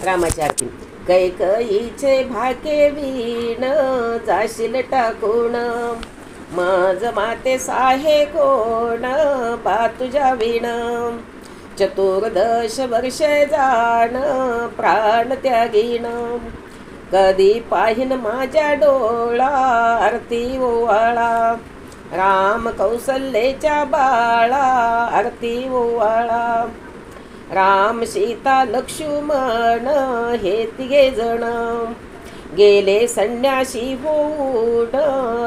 रामाची आरती. कैकईचे भाके वीण जाशील टाकून, माझ माते साहे कोण बा तुझ्या विण. चतुर्दश वर्षे जाण प्राण त्यागीन, कधी पाहिन माझ्या डोळा आरती ओवाळा. राम कौसल्याच्या बाळा आरती ओवाळा. राम सीता लक्ष्मण हे तिघे जण, गेले संन्यासी होऊन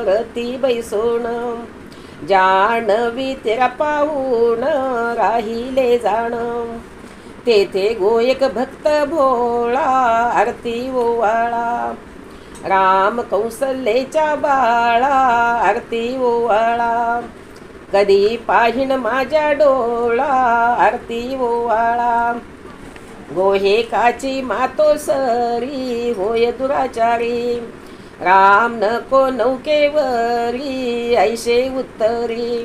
रती बैसून. जानवी तेरा पाहून राहिले जाण, तेथे गोयक भक्त भोळा आरती ओवाळा. राम कौसल्याच्या बाळा आरती ओवाळा. कधी पाहिन माझ्या डोळा आरती ओवाळा. गोहे काची मातोसरी होय दुराचारी, राम नको नौकेवरी ऐशे उत्तरी.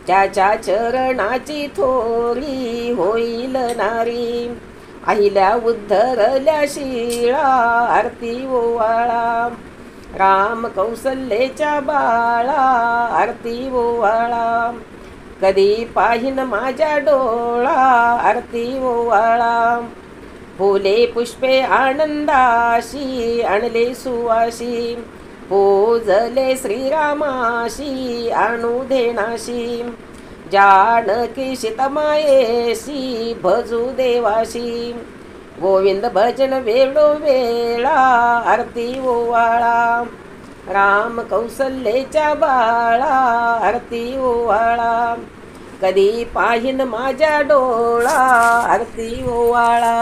त्याच्या चरणाची थोरी होईल नारी, आहिल्या उद्धरल्या शिळा आरती ओवाळा. राम कौसल्याच्या बाळा आरती ओवाळा. कधी पाहिन माझ्या डोळा आरती ओवाळा. फुले पुष्पे आनंदाशी आणले सुवासी, पूजले श्रीरामाशी आणू देणाशी. जानकी सीतामायेशी भजू देवाशी, गोविंद भजन वेळो वेळा आरती ओवाळा. राम कौसल्याच्या बाळा आरती ओवाळा. कधी पाहिन माझ्या डोळा आरती ओवाळा.